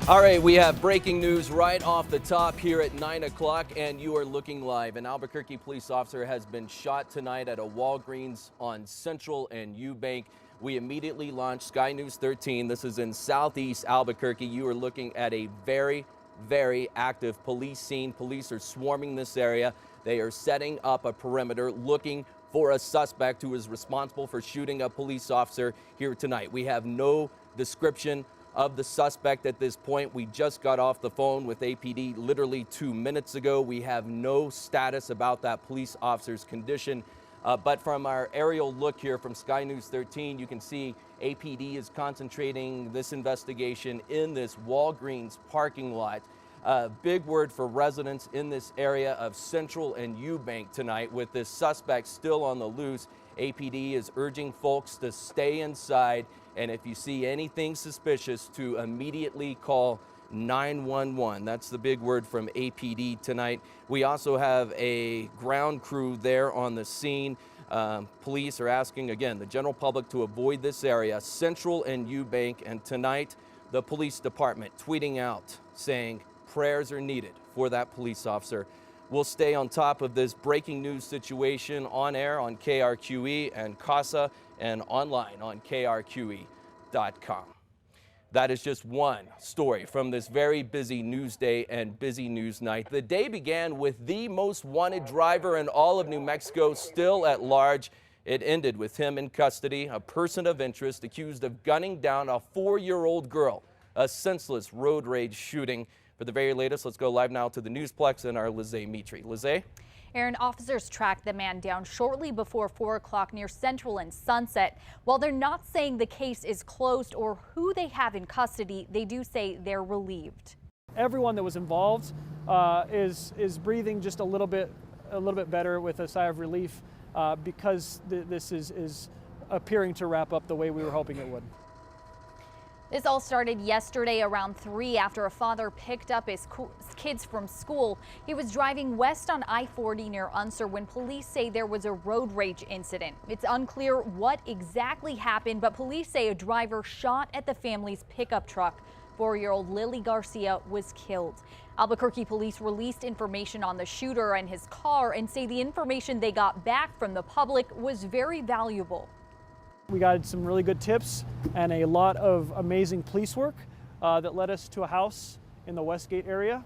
All right, we have breaking news right off the top here at 9 o'clock, and you are looking live. An Albuquerque police officer has been shot tonight at a Walgreens on Central and Eubank. We immediately launched Sky News 13. This is in southeast Albuquerque. You are looking at a very active police scene. Police are swarming this area. They are setting up a perimeter looking for a suspect who is responsible for shooting a police officer here tonight. We have no description of the suspect at this point. We just got off the phone with APD literally 2 minutes ago. We have no status about that police officer's condition. But from our aerial look here from Sky News 13, you can see APD is concentrating this investigation in this Walgreens parking lot. Big word for residents in this area of Central and Eubank tonight. With this suspect still on the loose, APD is urging folks to stay inside, and if you see anything suspicious, to immediately call 911. That's the big word from APD tonight. We also have a ground crew there on the scene. Police are asking, again, the general public to avoid this area, Central and Eubank. And tonight, the police department tweeting out saying prayers are needed for that police officer. We'll stay on top of this breaking news situation on air on KRQE and CASA and online on krqe.com. That is just one story from this very busy news day and busy news night. The day began with the most wanted driver in all of New Mexico still at large. It ended with him in custody, a person of interest accused of gunning down a 4-year-old girl, a senseless road rage shooting. For the very latest, let's go live now to the Newsplex and our Lizzie Mitri. Lizzie? Aaron, officers tracked the man down shortly before 4 o'clock near Central and Sunset. While they're not saying the case is closed or who they have in custody, they do say they're relieved. Everyone that was involved is breathing just a little bit better with a sigh of relief because this is appearing to wrap up the way we were hoping it would. This all started yesterday around 3 after a father picked up his kids from school. He was driving west on I-40 near Unser when police say there was a road rage incident. It's unclear what exactly happened, but police say a driver shot at the family's pickup truck. 4-year-old Lily Garcia was killed. Albuquerque police released information on the shooter and his car and say the information they got back from the public was very valuable. We got some really good tips and a lot of amazing police work that led us to a house in the Westgate area.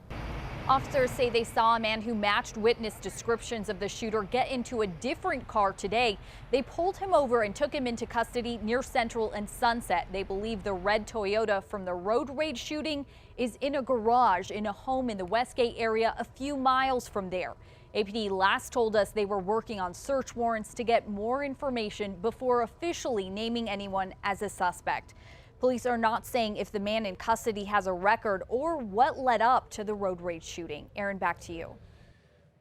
Officers say they saw a man who matched witness descriptions of the shooter get into a different car today. They pulled him over and took him into custody near Central and Sunset. They believe the red Toyota from the road rage shooting is in a garage in a home in the Westgate area a few miles from there. APD last told us they were working on search warrants to get more information before officially naming anyone as a suspect. Police are not saying if the man in custody has a record or what led up to the road rage shooting. Aaron, back to you.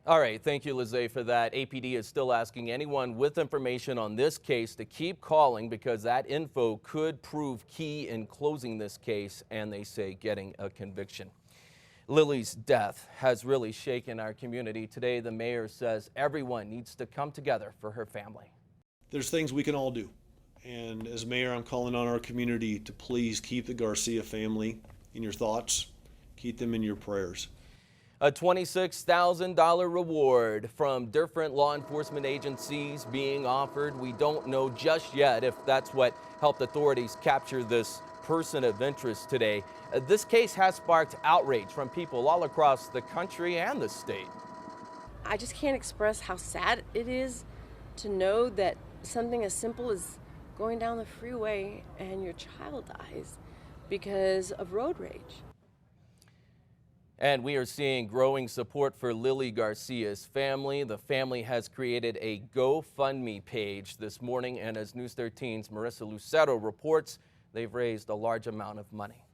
All right, thank you, Lizzie, for that. APD is still asking anyone with information on this case to keep calling because that info could prove key in closing this case and, they say, getting a conviction. Lily's death has really shaken our community. Today, the mayor says everyone needs to come together for her family. There's things we can all do. And as mayor, I'm calling on our community to please keep the Garcia family in your thoughts. Keep them in your prayers. A $26,000 reward from different law enforcement agencies being offered. We don't know just yet if that's what helped authorities capture this person of interest today. This case has sparked outrage from people all across the country and the state. I just can't express how sad it is to know that something as simple as going down the freeway and your child dies because of road rage. And we are seeing growing support for Lily Garcia's family. The family has created a GoFundMe page this morning, and as News 13's Marissa Lucero reports, they've raised a large amount of money.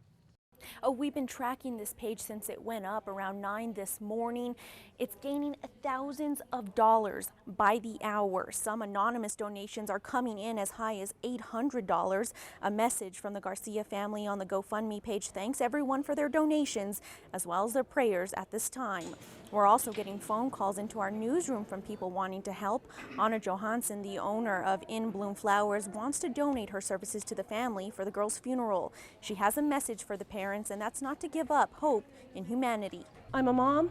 Oh, we've been tracking this page since it went up around 9 this morning. It's gaining thousands of dollars by the hour. Some anonymous donations are coming in as high as $800. A message from the Garcia family on the GoFundMe page thanks everyone for their donations as well as their prayers at this time. We're also getting phone calls into our newsroom from people wanting to help. Anna Johansson, the owner of In Bloom Flowers, wants to donate her services to the family for the girl's funeral. She has a message for the parents, and that's not to give up hope in humanity. I'm a mom.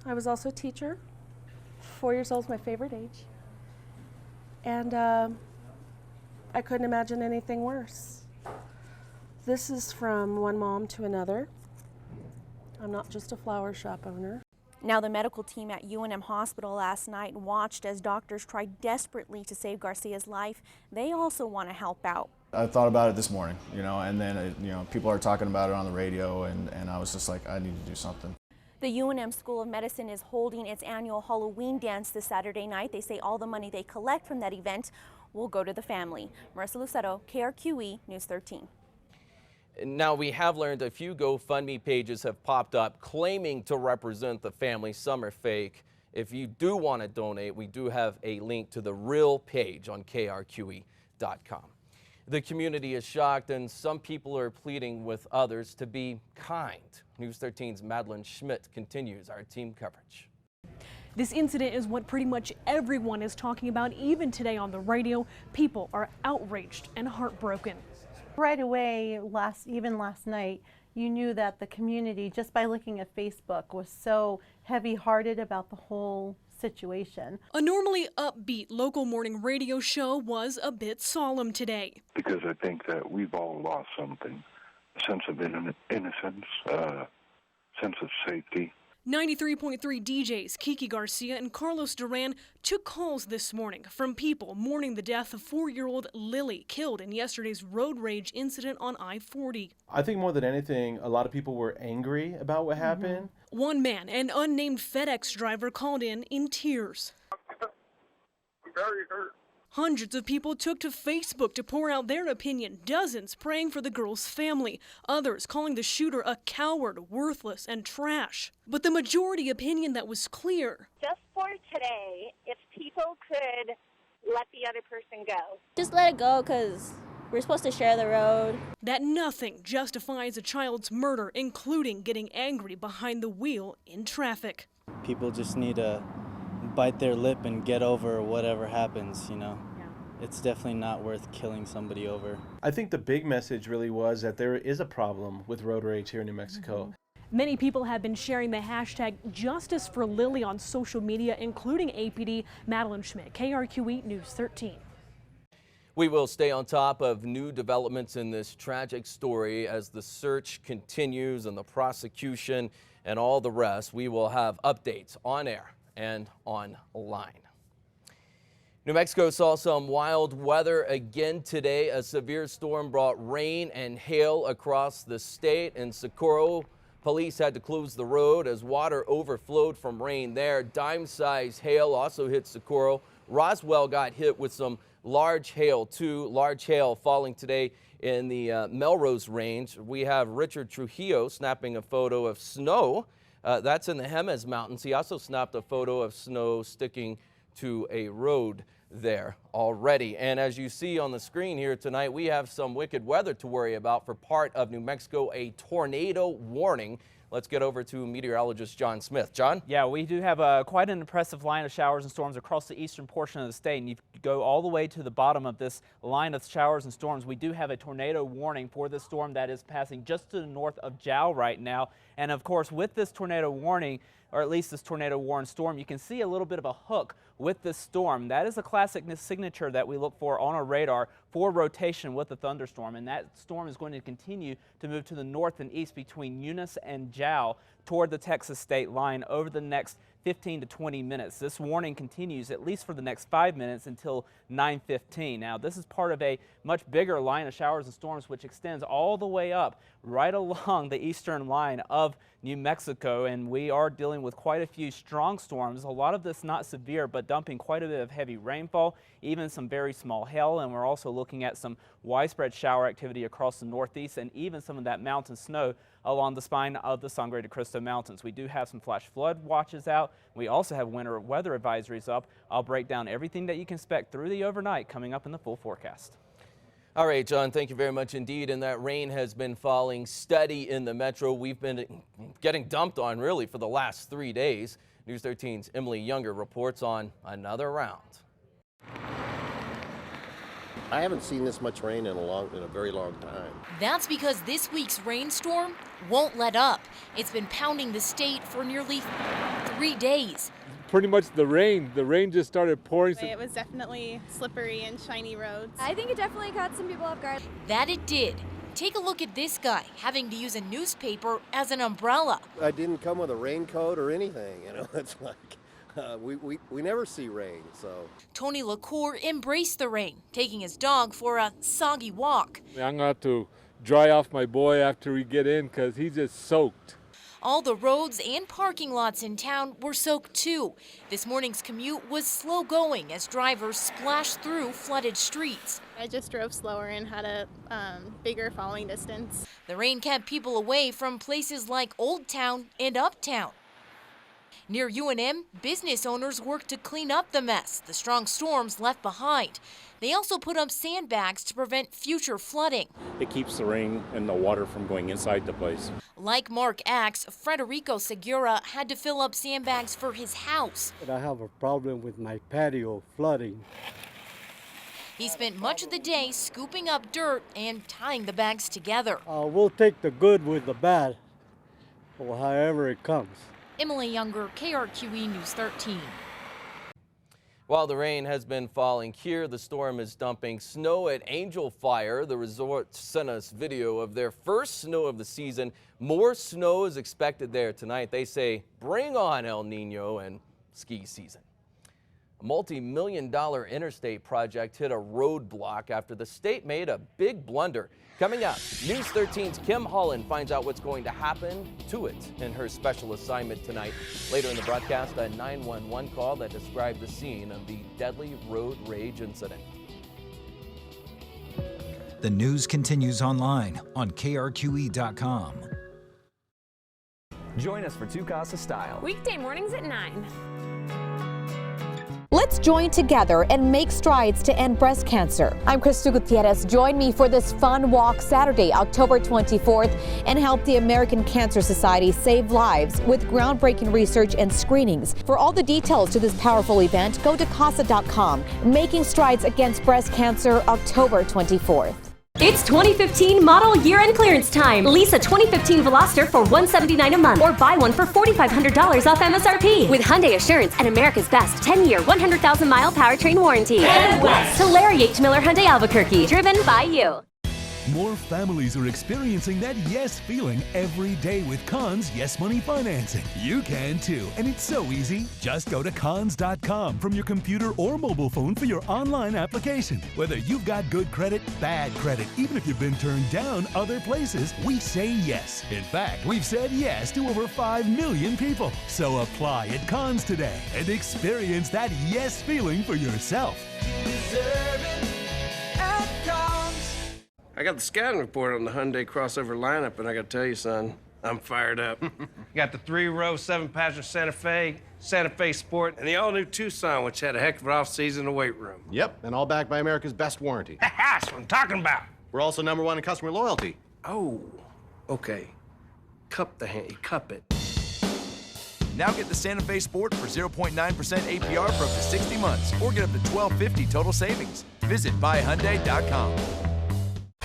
I was also a teacher. 4 years old is my favorite age. And I couldn't imagine anything worse. This is from one mom to another. I'm not just a flower shop owner. Now, the medical team at UNM Hospital last night watched as doctors tried desperately to save Garcia's life. They also want to help out. I thought about it this morning, and then, people are talking about it on the radio, and I was just like, I need to do something. The UNM School of Medicine is holding its annual Halloween dance this Saturday night. They say all the money they collect from that event will go to the family. Marissa Lucero, KRQE News 13. Now, we have learned a few GoFundMe pages have popped up claiming to represent the family. Some are fake. If you do want to donate, we do have a link to the real page on krqe.com. The community is shocked, and some people are pleading with others to be kind. News 13's Madeline Schmidt continues our team coverage. This incident is what pretty much everyone is talking about, even today on the radio. People are outraged and heartbroken. Right away, even last night, you knew that the community, just by looking at Facebook, was so heavy-hearted about the whole situation. A normally upbeat local morning radio show was a bit solemn today. Because I think that we've all lost something, a sense of innocence, a sense of safety. 93.3 DJs Kiki Garcia and Carlos Duran took calls this morning from people mourning the death of 4-year-old Lily, killed in yesterday's road rage incident on I-40. I think more than anything, a lot of people were angry about what happened. One man, an unnamed FedEx driver, called in tears. I'm very hurt. Hundreds of people took to Facebook to pour out their opinion, dozens praying for the girl's family, others calling the shooter a coward, worthless, and trash. But the majority opinion that was clear. Just for today, if people could let the other person go. Just let it go, because we're supposed to share the road. That nothing justifies a child's murder, including getting angry behind the wheel in traffic. People just need to bite their lip and get over whatever happens, It's definitely not worth killing somebody over. I think the big message really was that there is a problem with road rage here in New Mexico. Many people have been sharing the hashtag Justice for Lily on social media, including APD. Madeline Schmidt, KRQE News 13. We will stay on top of new developments in this tragic story as the search continues and the prosecution and all the rest. We will have updates on air and online. New Mexico saw some wild weather again today. A severe storm brought rain and hail across the state. In Socorro, police had to close the road as water overflowed from rain there. Dime-sized hail also hit Socorro. Roswell got hit with some large hail too. Large hail falling today in the Melrose Range. We have Richard Trujillo snapping a photo of snow. That's in the Jemez Mountains. He also snapped a photo of snow sticking to a road there already. And as you see on the screen here tonight, we have some wicked weather to worry about for part of New Mexico, a tornado warning. Let's get over to meteorologist John Smith. John? Yeah, we do have quite an impressive line of showers and storms across the eastern portion of the state. And you go all the way to the bottom of this line of showers and storms. We do have a tornado warning for this storm that is passing just to the north of Jow right now. And of course, with this tornado warning, or at least this tornado warned storm, you can see a little bit of a hook with this storm. That is a classic signature that we look for on our radar for rotation with a thunderstorm. And that storm is going to continue to move to the north and east between Eunice and Jow toward the Texas state line over the next 15 to 20 minutes. This warning continues at least for the next 5 minutes until 9:15. Now, this is part of a much bigger line of showers and storms which extends all the way up right along the eastern line of New Mexico, and we are dealing with quite a few strong storms. A lot of this not severe, but dumping quite a bit of heavy rainfall, even some very small hail, and we're also looking at some widespread shower activity across the northeast and even some of that mountain snow along the spine of the Sangre de Cristo Mountains. We do have some flash flood watches out. We also have winter weather advisories up. I'll break down everything that you can expect through the overnight coming up in the full forecast. All right, John, thank you very much indeed. And that rain has been falling steady in the metro. We've been getting dumped on really for the last 3 days. News 13's Emily Younger reports on another round. I haven't seen this much rain in a very long time. That's because this week's rainstorm won't let up. It's been pounding the state for nearly 3 days. Pretty much the rain just started pouring. It was definitely slippery and shiny roads. I think it definitely caught some people off guard. That it did. Take a look at this guy having to use a newspaper as an umbrella. I didn't come with a raincoat or anything, you know. It's like we never see rain, so. Tony LaCour embraced the rain, taking his dog for a soggy walk. I'm going to have to dry off my boy after we get in because he's just soaked. All the roads and parking lots in town were soaked too. This morning's commute was slow going as drivers splashed through flooded streets. I just drove slower and had a bigger following distance. The rain kept people away from places like Old Town and Uptown. Near UNM, business owners worked to clean up the mess the strong storms left behind. They also put up sandbags to prevent future flooding. It keeps the rain and the water from going inside the place. Like Mark Axe, Frederico Segura had to fill up sandbags for his house. But I have a problem with my patio flooding. He spent much of the day scooping up dirt and tying the bags together. We'll take the good with the bad, or however it comes. Emily Younger, KRQE News 13. While the rain has been falling here, the storm is dumping snow at Angel Fire. The resort sent us video of their first snow of the season. More snow is expected there tonight. They say, bring on El Nino and ski season. A multi-million-dollar interstate project hit a roadblock after the state made a big blunder. Coming up, News 13's Kim Holland finds out what's going to happen to it in her special assignment tonight. Later in the broadcast, a 911 call that described the scene of the deadly road rage incident. The news continues online on KRQE.com. Join us for Two Casa Style. Weekday mornings at 9. Let's join together and make strides to end breast cancer. I'm Crystal Gutierrez. Join me for this fun walk Saturday, October 24th, and help the American Cancer Society save lives with groundbreaking research and screenings. For all the details to this powerful event, go to casa.com. Making strides against breast cancer, October 24th. It's 2015 model year-end clearance time. Lease a 2015 Veloster for $179 a month or buy one for $4,500 off MSRP. With Hyundai Assurance and America's best 10-year, 100,000-mile powertrain warranty. Head west to Larry H. Miller Hyundai Albuquerque. Driven by you. More families are experiencing that yes feeling every day with Conn's Yes Money Financing. You can too, and it's so easy. Just go to cons.com from your computer or mobile phone for your online application. Whether you've got good credit, bad credit, even if you've been turned down other places, we say yes. In fact, we've said yes to over 5 million people. So apply at Cons today and experience that yes feeling for yourself. You deserve it at Cons. I got the scouting report on the Hyundai crossover lineup, and I gotta tell you, son, I'm fired up. Got the 3-row, 7-passenger Santa Fe Sport, and the all-new Tucson, which had a heck of an off-season in the weight room. Yep, and all backed by America's best warranty. That's what I'm talking about. We're also #1 in customer loyalty. Oh, okay. Cup it. Now get the Santa Fe Sport for 0.9% APR for up to 60 months, or get up to $1,250 total savings. Visit buyhyundai.com.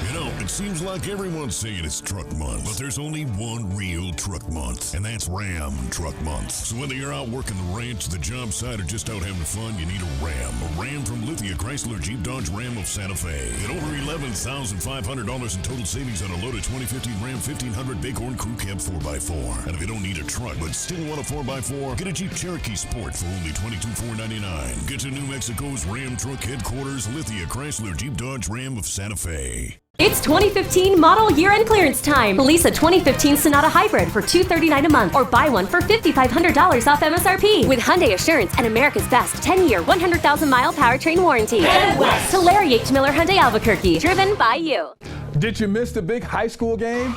You know, it seems like everyone's saying it's truck month, but there's only one real truck month, and that's Ram Truck Month. So whether you're out working the ranch, the job site, or just out having fun, you need a Ram. A Ram from Lithia Chrysler Jeep Dodge Ram of Santa Fe. Get over $11,500 in total savings on a loaded 2015 Ram 1500 Bighorn Crew Cab 4x4. And if you don't need a truck, but still want a 4x4, get a Jeep Cherokee Sport for only $22,499. Get to New Mexico's Ram Truck Headquarters, Lithia Chrysler Jeep Dodge Ram of Santa Fe. It's 2015 model year-end clearance time. Lease a 2015 Sonata Hybrid for $239 a month or buy one for $5,500 off MSRP. With Hyundai Assurance and America's best 10-year, 100,000-mile powertrain warranty. Head west to Larry H. Miller Hyundai Albuquerque. Driven by you. Did you miss the big high school game?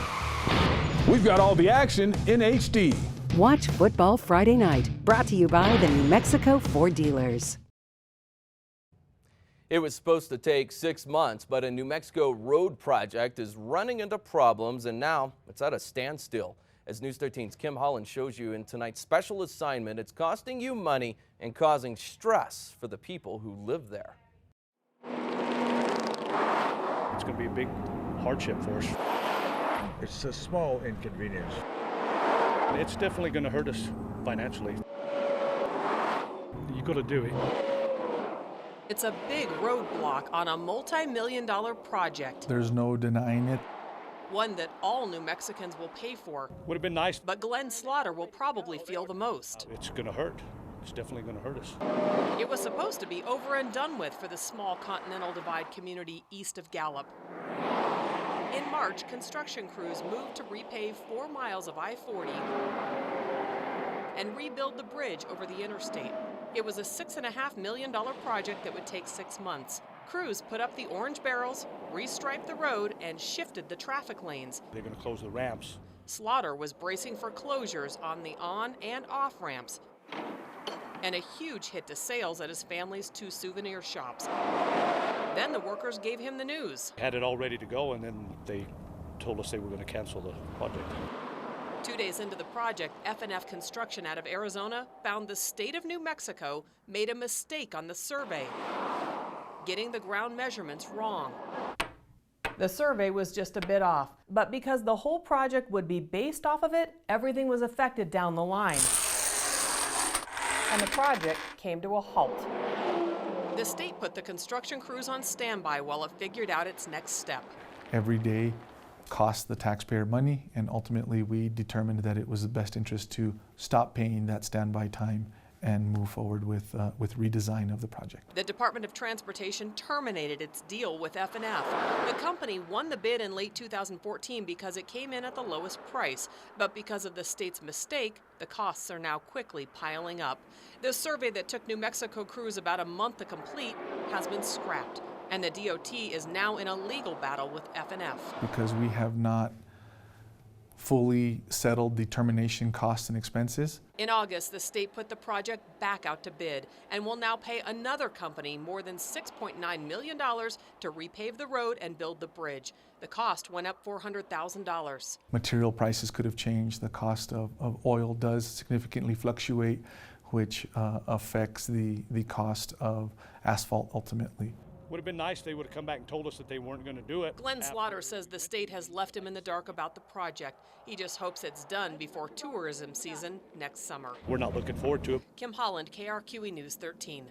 We've got all the action in HD. Watch Football Friday Night. Brought to you by the New Mexico Ford dealers. It was supposed to take 6 months, but a New Mexico road project is running into problems, and now it's at a standstill. As News 13's Kim Holland shows you in tonight's special assignment, it's costing you money and causing stress for the people who live there. It's going to be a big hardship for us. It's a small inconvenience. It's definitely going to hurt us financially. You got to do it. It's a big roadblock on a multi-million-dollar project. There's no denying it. One that all New Mexicans will pay for. Would have been nice. But Glenn Slaughter will probably feel the most. It's going to hurt. It's definitely going to hurt us. It was supposed to be over and done with for the small Continental Divide community east of Gallup. In March, construction crews moved to repave 4 miles of I-40 and rebuild the bridge over the interstate. It was a $6.5 million project that would take 6 months. Crews put up the orange barrels, restriped the road, and shifted the traffic lanes. They're going to close the ramps. Slaughter was bracing for closures on the on and off ramps, and a huge hit to sales at his family's 2 souvenir shops. Then the workers gave him the news. Had it all ready to go, and then they told us they were going to cancel the project. 2 days into the project, F&F Construction out of Arizona found the state of New Mexico made a mistake on the survey, getting the ground measurements wrong. The survey was just a bit off, but because the whole project would be based off of it, everything was affected down the line. And the project came to a halt. The state put the construction crews on standby while it figured out its next step. Every day cost the taxpayer money, and ultimately we determined that it was the best interest to stop paying that standby time and move forward with redesign of the project. The Department of Transportation terminated its deal with F&F. The company won the bid in late 2014 because it came in at the lowest price, but because of the state's mistake, the costs are now quickly piling up. The survey that took New Mexico crews about a month to complete has been scrapped, and the DOT is now in a legal battle with F&F. Because we have not fully settled the termination costs and expenses. In August, the state put the project back out to bid and will now pay another company more than $6.9 million to repave the road and build the bridge. The cost went up $400,000. Material prices could have changed. The cost of oil does significantly fluctuate, which affects the cost of asphalt ultimately. Would have been nice if they would have come back and told us that they weren't going to do it. Glenn Slaughter says the state has left him in the dark about the project. He just hopes it's done before tourism season next summer. We're not looking forward to it. Kim Holland, KRQE News 13.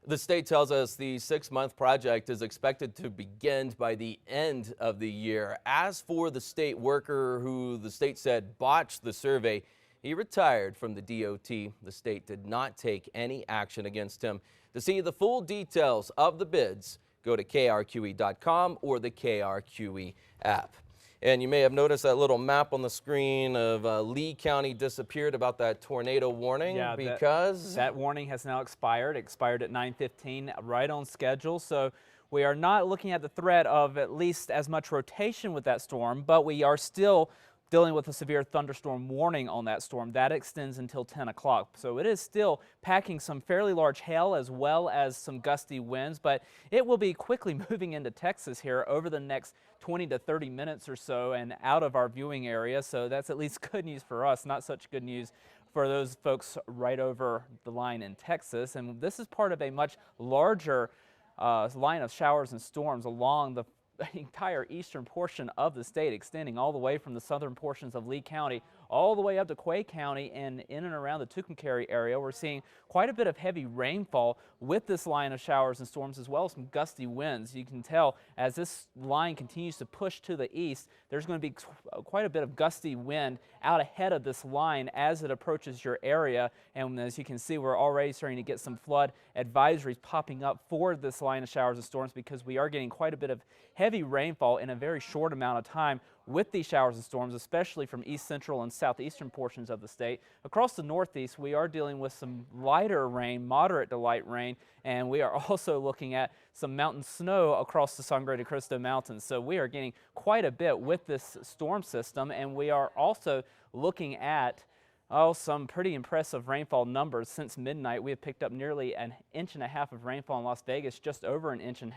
The state tells us the 6-month project is expected to begin by the end of the year. As for the state worker who the state said botched the survey, he retired from the DOT. The state did not take any action against him. To see the full details of the bids, go to krqe.com or the KRQE app. And you may have noticed that little map on the screen of Lee County disappeared about that tornado warning because that warning has now expired. It expired at 9:15, right on schedule. So we are not looking at the threat of at least as much rotation with that storm, but we are still dealing with a severe thunderstorm warning on that storm. That extends until 10 o'clock. So it is still packing some fairly large hail as well as some gusty winds, but it will be quickly moving into Texas here over the next 20 to 30 minutes or so and out of our viewing area. So that's at least good news for us, not such good news for those folks right over the line in Texas. And this is part of a much larger line of showers and storms along the entire eastern portion of the state, extending all the way from the southern portions of Lee County all the way up to Quay County and in and around the Tucumcari area. We're seeing quite a bit of heavy rainfall with this line of showers and storms, as well as some gusty winds. You can tell as this line continues to push to the east, there's going to be quite a bit of gusty wind out ahead of this line as it approaches your area. And as you can see, we're already starting to get some flood advisories popping up for this line of showers and storms because we are getting quite a bit of heavy rainfall in a very short amount of time with these showers and storms, especially from east central and southeastern portions of the state. Across the northeast, we are dealing with some lighter rain, moderate to light rain, and we are also looking at some mountain snow across the Sangre de Cristo Mountains. So we are getting quite a bit with this storm system, and we are also looking at Oh, some pretty impressive rainfall numbers. Since midnight, we have picked up nearly 1.5 inches of rainfall in Las Vegas, just over 1.5 inches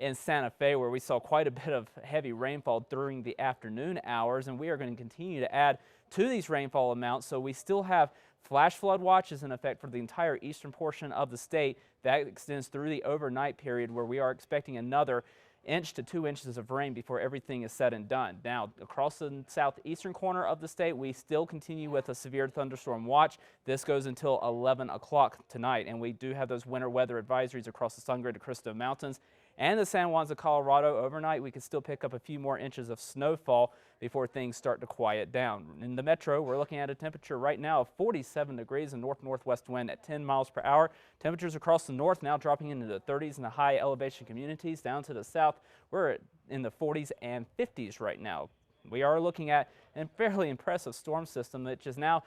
in Santa Fe, where we saw quite a bit of heavy rainfall during the afternoon hours, and we are going to continue to add to these rainfall amounts. So we still have flash flood watches in effect for the entire eastern portion of the state. That extends through the overnight period, where we are expecting another 1 inch to 2 inches of rain before everything is said and done. Now, across the southeastern corner of the state, we still continue with a severe thunderstorm watch. This goes until 11 o'clock tonight, and we do have those winter weather advisories across the Sangre de Cristo Mountains and the San Juans of Colorado. Overnight, we could still pick up a few more inches of snowfall before things start to quiet down. In the metro, we're looking at a temperature right now of 47 degrees and north-northwest wind at 10 miles per hour. Temperatures across the north now dropping into the 30s in the high elevation communities. Down to the south, we're in the 40s and 50s right now. We are looking at a fairly impressive storm system, which is now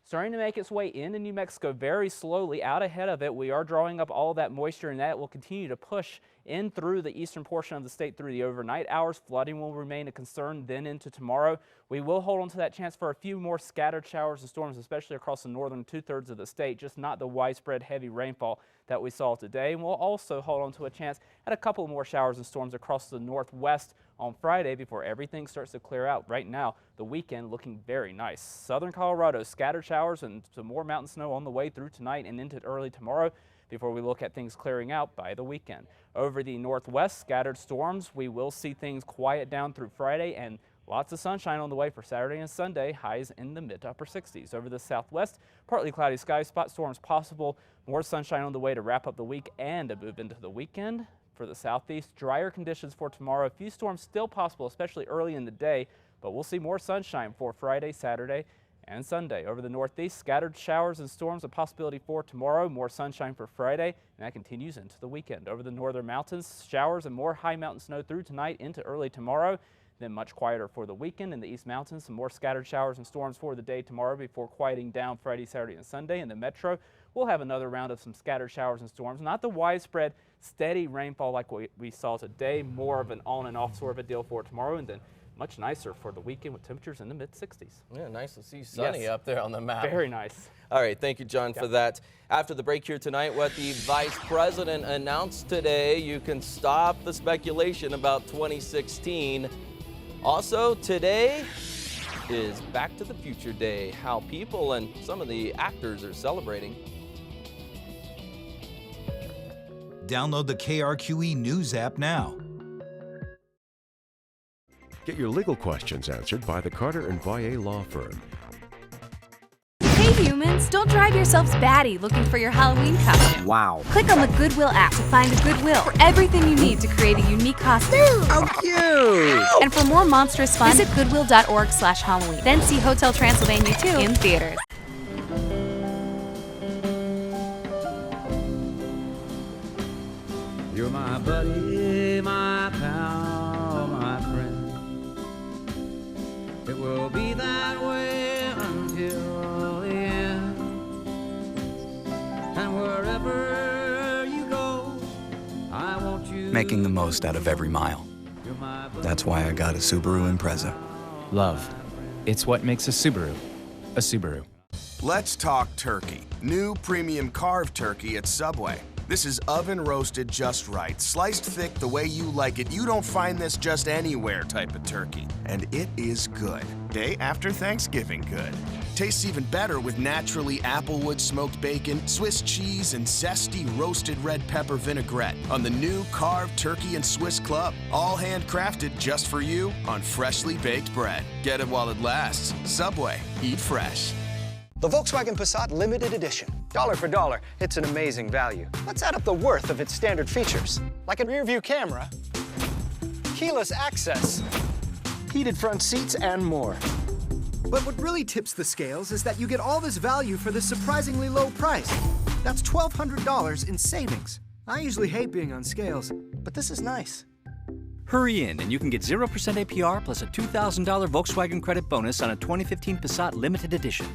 starting to make its way into New Mexico very slowly. Out ahead of it, we are drawing up all that moisture, and that will continue to push in through the eastern portion of the state through the overnight hours. Flooding will remain a concern then into tomorrow. We will hold on to that chance for a few more scattered showers and storms, especially across the northern 2/3 of the state, just not the widespread heavy rainfall that we saw today. And we'll also hold on to a chance at a couple more showers and storms across the northwest on Friday before everything starts to clear out. Right now, the weekend looking very nice. Southern Colorado, scattered showers and some more mountain snow on the way through tonight and into early tomorrow before we look at things clearing out by the weekend. Over the northwest, scattered storms. We will see things quiet down through Friday and lots of sunshine on the way for Saturday and Sunday, highs in the mid to upper 60s. Over the southwest, partly cloudy skies, spot storms possible, more sunshine on the way to wrap up the week and to move into the weekend. For the southeast, drier conditions for tomorrow. A few storms still possible, especially early in the day, but we'll see more sunshine for Friday, Saturday, and Sunday. Over the northeast, scattered showers and storms, a possibility for tomorrow, more sunshine for Friday, and that continues into the weekend. Over the northern mountains, showers and more high mountain snow through tonight into early tomorrow. Then much quieter for the weekend. In the East Mountains, some more scattered showers and storms for the day tomorrow before quieting down Friday, Saturday, and Sunday. In the metro, we'll have another round of some scattered showers and storms. Not the widespread, steady rainfall like we saw today. More of an on and off sort of a deal for tomorrow, and then much nicer for the weekend with temperatures in the mid-60s. Yeah, nice to see sunny up there on the map. Very nice. All right, thank you, John, for that. After the break here tonight, what the Vice President announced today, you can stop the speculation about 2016. Also, today is Back to the Future Day, how people and some of the actors are celebrating. Download the KRQE News app now. Get your legal questions answered by the Carter & Valle Law Firm. Hey humans, don't drive yourselves batty looking for your Halloween costume. Wow. Click on the Goodwill app to find a Goodwill for everything you need to create a unique costume. How cute! And for more monstrous fun, visit goodwill.org/Halloween. Then see Hotel Transylvania 2 in theaters. You're my buddy, my pal, my friend. It will be that way until the end. And wherever you go, I want you. Making the most out of every mile. That's why I got a Subaru Impreza. Love. It's what makes a Subaru a Subaru. Let's talk turkey. New premium carved turkey at Subway. This is oven roasted just right, sliced thick the way you like it. You don't find this just anywhere type of turkey. And it is good. Day after Thanksgiving good. Tastes even better with naturally applewood smoked bacon, Swiss cheese, and zesty roasted red pepper vinaigrette on the new carved turkey and Swiss Club. All handcrafted just for you on freshly baked bread. Get it while it lasts. Subway. Eat fresh. The Volkswagen Passat Limited Edition. Dollar for dollar, it's an amazing value. Let's add up the worth of its standard features, like a rear-view camera, keyless access, heated front seats, and more. But what really tips the scales is that you get all this value for this surprisingly low price. That's $1,200 in savings. I usually hate being on scales, but this is nice. Hurry in and you can get 0% APR plus a $2,000 Volkswagen credit bonus on a 2015 Passat Limited Edition.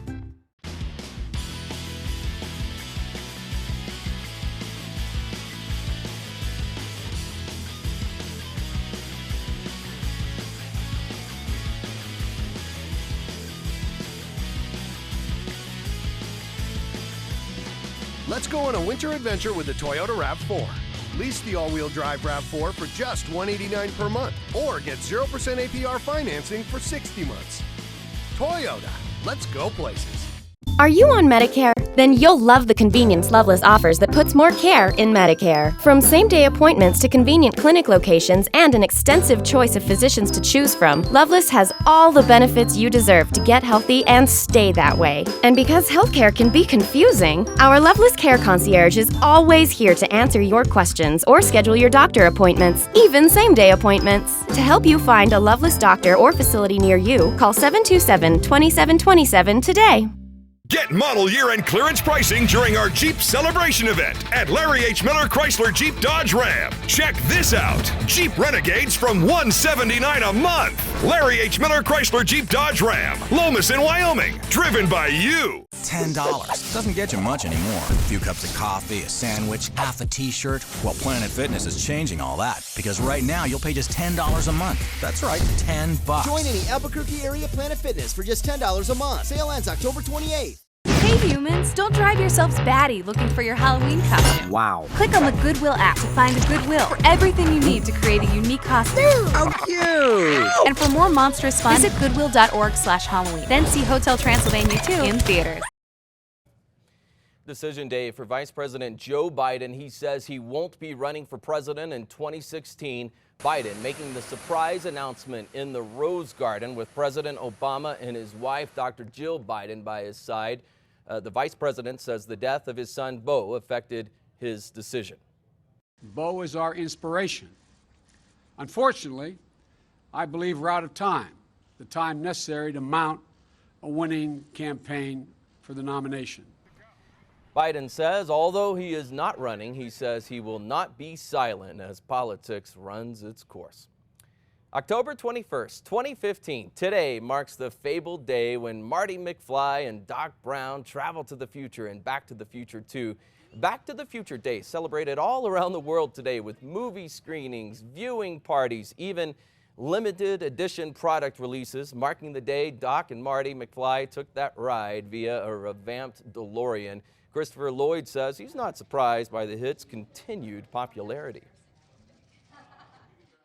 Let's go on a winter adventure with the Toyota RAV4. Lease the all-wheel drive RAV4 for just $189 per month, or get 0% APR financing for 60 months. Toyota, let's go places. Are you on Medicare? Then you'll love the convenience Loveless offers that puts more care in Medicare. From same-day appointments to convenient clinic locations and an extensive choice of physicians to choose from, Loveless has all the benefits you deserve to get healthy and stay that way. And because healthcare can be confusing, our Loveless Care Concierge is always here to answer your questions or schedule your doctor appointments, even same-day appointments. To help you find a Loveless doctor or facility near you, call 727-2727 today. Get model year-end clearance pricing during our Jeep Celebration event at Larry H. Miller Chrysler Jeep Dodge Ram. Check this out. Jeep Renegades from $179 a month. Larry H. Miller Chrysler Jeep Dodge Ram. Lomas in Wyoming. Driven by you. $10 doesn't get you much anymore. A few cups of coffee, a sandwich, half a t-shirt. Well, Planet Fitness is changing all that, because right now you'll pay just $10 a month. That's right, $10. Join any Albuquerque area Planet Fitness for just $10 a month. Sale ends October 28th. Hey humans, don't drive yourselves batty looking for your Halloween costume. Wow. Click on the Goodwill app to find a Goodwill for everything you need to create a unique costume. How cute! And for more monstrous fun, visit goodwill.org/Halloween. Then see Hotel Transylvania 2 in theaters. Decision day for Vice President Joe Biden. He says he won't be running for president in 2016. Biden making the surprise announcement in the Rose Garden with President Obama and his wife, Dr. Jill Biden, by his side. The vice president says the death of his son, Beau, affected his decision. Beau is our inspiration. Unfortunately, I believe we're out of time, the time necessary to mount a winning campaign for the nomination. Biden says although he is not running, he says he will not be silent as politics runs its course. October 21st, 2015, today marks the fabled day when Marty McFly and Doc Brown travel to the future and Back to the Future 2. Back to the Future Day celebrated all around the world today with movie screenings, viewing parties, even limited edition product releases. Marking the day, Doc and Marty McFly took that ride via a revamped DeLorean. Christopher Lloyd says he's not surprised by the hit's continued popularity.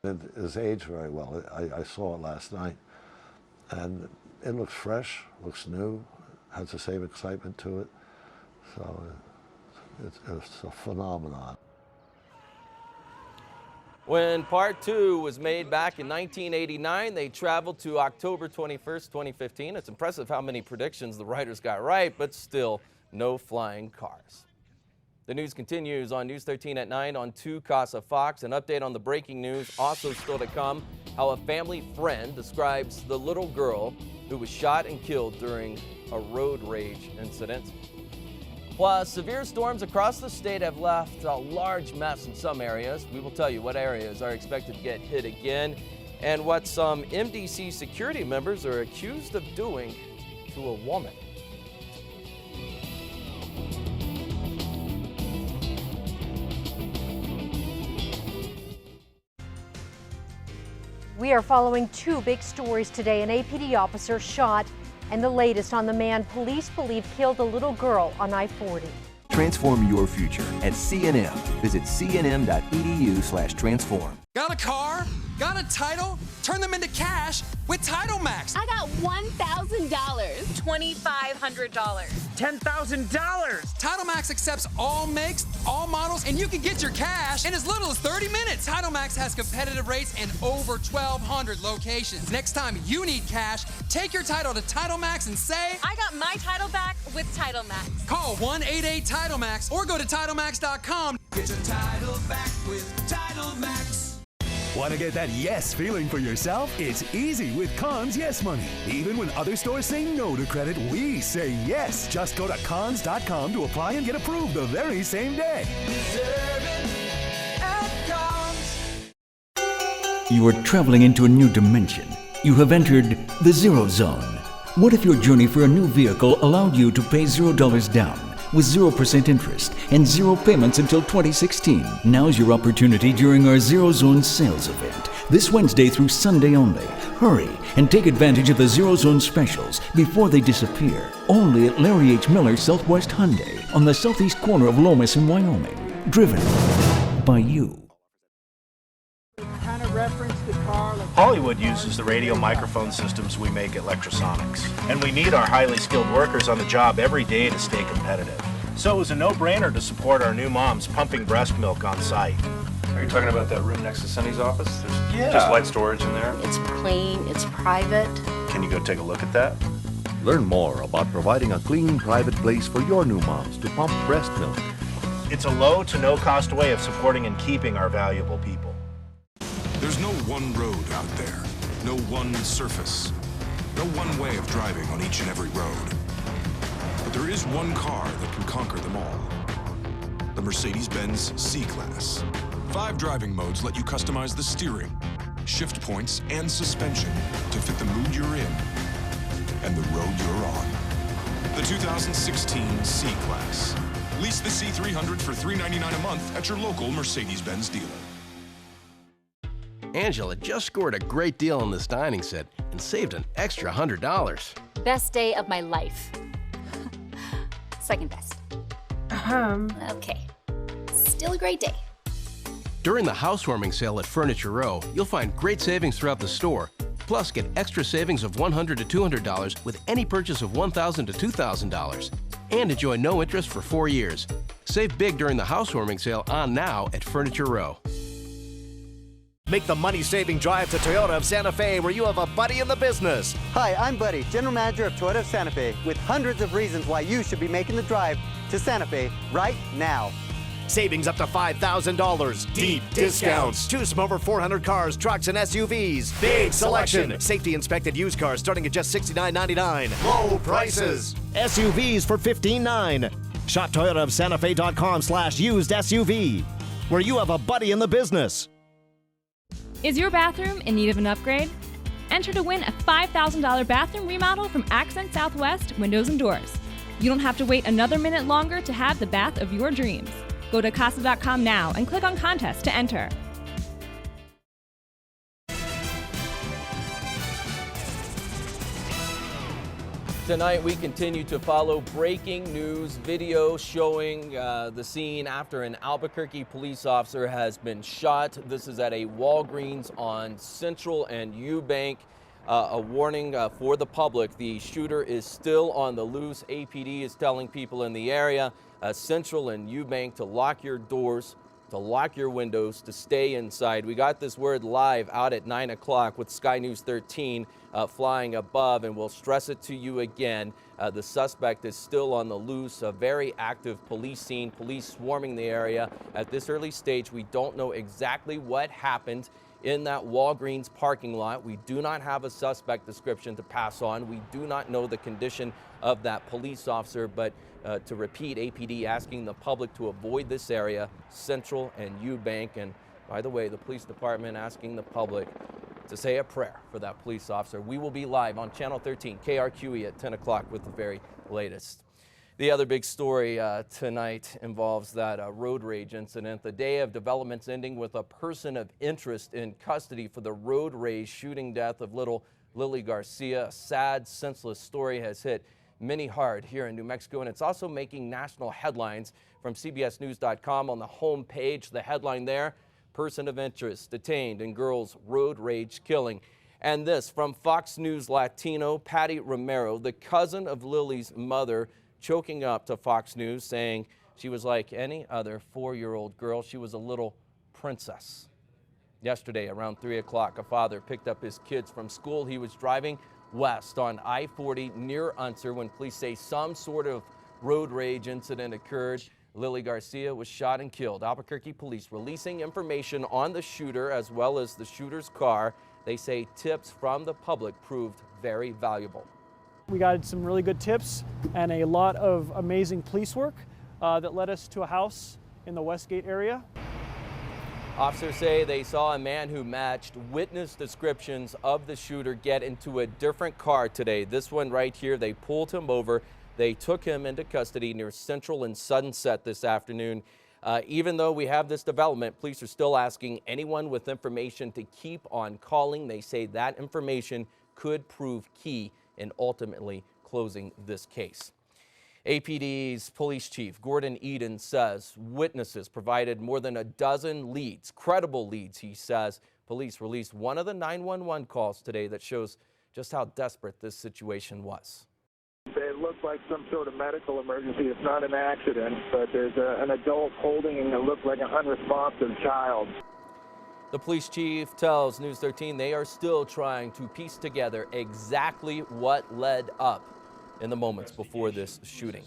It has aged very well. I saw it last night, and it looks fresh, looks new, has the same excitement to it. So it's a phenomenon. When Part 2 was made back in 1989, they traveled to October 21st, 2015. It's impressive how many predictions the writers got right, but still no flying cars. The news continues on News 13 at 9 on 2 Casa Fox. An update on the breaking news also still to come. How a family friend describes the little girl who was shot and killed during a road rage incident. Plus, severe storms across the state have left a large mess in some areas. We will tell you what areas are expected to get hit again and what some MDC security members are accused of doing to a woman. We are following 2 big stories today. An APD officer shot, and the latest on the man police believe killed a little girl on I-40. Transform your future at CNM. Visit cnm.edu/transform. Got a car? Got a title? Turn them into cash with Title Max. I got $1,000. $2,500. $10,000. Title Max accepts all makes, all models, and you can get your cash in as little as 30 minutes. Title Max has competitive rates in over 1,200 locations. Next time you need cash, take your title to Title Max and say, I got my title back with Title Max. Call 1-88-TITLE-MAX or go to TitleMax.com. Get your title back with Title Max. Want to get that yes feeling for yourself? It's easy with Conn's Yes Money. Even when other stores say no to credit, we say yes. Just go to cons.com to apply and get approved the very same day. You are traveling into a new dimension. You have entered the Zero Zone. What if your journey for a new vehicle allowed you to pay $0 down, with 0% interest and 0 payments until 2016. Now's your opportunity during our Zero Zone sales event. This Wednesday through Sunday only. Hurry and take advantage of the Zero Zone specials before they disappear. Only at Larry H. Miller Southwest Hyundai on the southeast corner of Lomas in Wyoming. Driven by you. Hollywood uses the radio microphone systems we make at Lectrosonics, and we need our highly skilled workers on the job every day to stay competitive. So it was a no-brainer to support our new moms pumping breast milk on site. Are you talking about that room next to Sunny's office? There's just light storage in there. It's clean, it's private. Can you go take a look at that? Learn more about providing a clean, private place for your new moms to pump breast milk. It's a low to no-cost way of supporting and keeping our valuable people. There's no one road out there, no one surface, no one way of driving on each and every road. But there is one car that can conquer them all. The Mercedes-Benz C-Class. 5 driving modes let you customize the steering, shift points, and suspension to fit the mood you're in and the road you're on. The 2016 C-Class. Lease the C300 for $399 a month at your local Mercedes-Benz dealer. Angela just scored a great deal on this dining set and saved an extra $100. Best day of my life. Second best. Okay. Still a great day. During the housewarming sale at Furniture Row, you'll find great savings throughout the store. Plus, get extra savings of $100 to $200 with any purchase of $1,000 to $2,000. And enjoy no interest for 4 years. Save big during the housewarming sale on now at Furniture Row. Make the money-saving drive to Toyota of Santa Fe, where you have a buddy in the business. Hi, I'm Buddy, General Manager of Toyota of Santa Fe, with hundreds of reasons why you should be making the drive to Santa Fe right now. Savings up to $5,000. Deep discounts. Choose from over 400 cars, trucks, and SUVs. Big selection. Safety-inspected used cars starting at just $69.99. Low prices. SUVs for $15,900. Shop ToyotaofSantaFe.com/used SUV, where you have a buddy in the business. Is your bathroom in need of an upgrade? Enter to win a $5,000 bathroom remodel from Accent Southwest Windows and Doors. You don't have to wait another minute longer to have the bath of your dreams. Go to Casa.com now and click on Contest to enter. Tonight we continue to follow breaking news video showing the scene after an Albuquerque police officer has been shot. This is at a Walgreens on Central and Eubank. A warning for the public. The shooter is still on the loose. APD is telling people in the area, Central and Eubank, to lock your doors, to lock your windows, to stay inside. We got this word live out at 9 o'clock with Sky News 13 flying above, and we'll stress it to you again. The suspect is still on the loose. A very active police scene, police swarming the area. At this early stage, we don't know exactly what happened in that Walgreens parking lot. We do not have a suspect description to pass on. We do not know the condition of that police officer, but to repeat, APD asking the public to avoid this area, Central and Eubank. And by the way, the police department asking the public to say a prayer for that police officer. We will be live on Channel 13, KRQE at 10 o'clock with the very latest. The other big story tonight involves that road rage incident. The day of developments ending with a person of interest in custody for the road rage shooting death of little Lily Garcia. A sad, senseless story has hit many hard here in New Mexico, and it's also making national headlines. From CBSNews.com on the home page, the headline there, person of interest detained in girl's road rage killing. And this from Fox News Latino, Patty Romero, the cousin of Lily's mother, choking up to Fox News, saying she was like any other 4-year-old girl. She was a little princess. Yesterday, around 3 o'clock, a father picked up his kids from school. He was driving west on I-40 near Unser when police say some sort of road rage incident occurred. Lily Garcia was shot and killed. Albuquerque police releasing information on the shooter as well as the shooter's car. They say tips from the public proved very valuable. We got some really good tips and a lot of amazing police work that led us to a house in the Westgate area. Officers say they saw a man who matched witness descriptions of the shooter get into a different car today. This one right here, they pulled him over. They took him into custody near Central and Sunset this afternoon. Even though we have this development, police are still asking anyone with information to keep on calling. They say that information could prove key in ultimately closing this case. APD's police chief Gordon Eden says witnesses provided more than a dozen leads, credible leads, he says. Police released one of the 911 calls today that shows just how desperate this situation was. It looked like some sort of medical emergency. It's not an accident, but there's an adult holding and it looked like an unresponsive child. The police chief tells News 13 they are still trying to piece together exactly what led up in the moments before this shooting.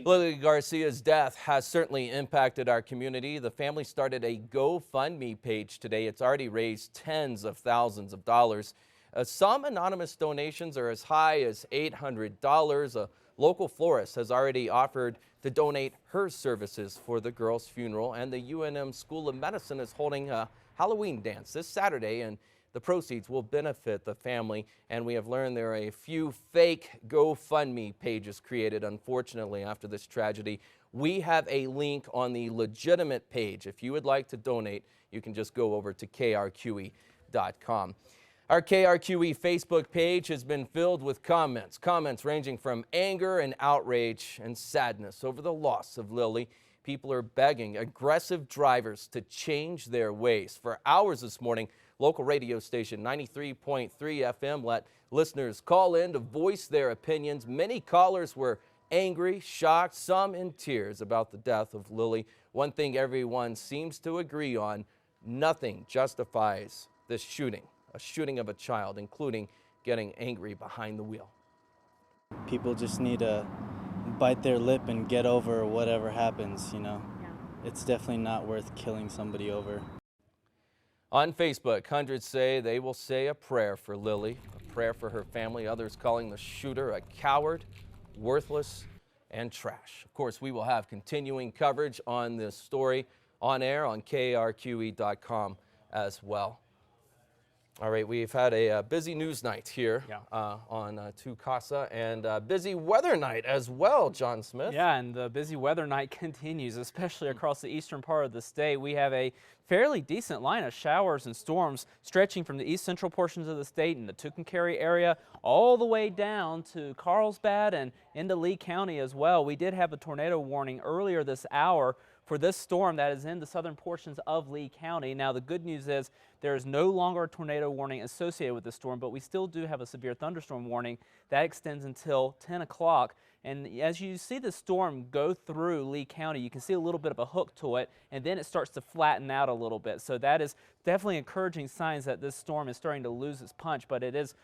Lily Garcia's death has certainly impacted our community. The family started a GoFundMe page today. It's already raised tens of thousands of dollars. Some anonymous donations are as high as $800. A local florist has already offered to donate her services for the girl's funeral, and the UNM School of Medicine is holding a Halloween dance this Saturday, and the proceeds will benefit the family. And we have learned there are a few fake GoFundMe pages created, unfortunately, after this tragedy. We have a link on the legitimate page. If you would like to donate, you can just go over to krqe.com. Our KRQE Facebook page has been filled with comments ranging from anger and outrage and sadness over the loss of Lily. People are begging aggressive drivers to change their ways. For hours this morning, local radio station 93.3 FM let listeners call in to voice their opinions. Many callers were angry, shocked, some in tears about the death of Lily. One thing everyone seems to agree on, nothing justifies this shooting. A shooting of a child, including getting angry behind the wheel. People just need to bite their lip and get over whatever happens, you know. It's definitely not worth killing somebody over. On Facebook, hundreds say they will say a prayer for Lily, a prayer for her family, others calling the shooter a coward, worthless, and trash. Of course, we will have continuing coverage on this story on air on krqe.com as well. All right, we've had a busy news night here on Tukasa, and a busy weather night as well, John Smith. Yeah, and the busy weather night continues, especially across the eastern part of the state. We have a fairly decent line of showers and storms stretching from the east central portions of the state in the Tucumcari area all the way down to Carlsbad and into Lee County as well. We did have a tornado warning earlier this hour for this storm that is in the southern portions of Lee County. Now, the good news is there is no longer a tornado warning associated with the storm, but we still do have a severe thunderstorm warning that extends until 10 o'clock. And as you see the storm go through Lee County, you can see a little bit of a hook to it, and then it starts to flatten out a little bit. So that is definitely encouraging signs that this storm is starting to lose its punch, but it is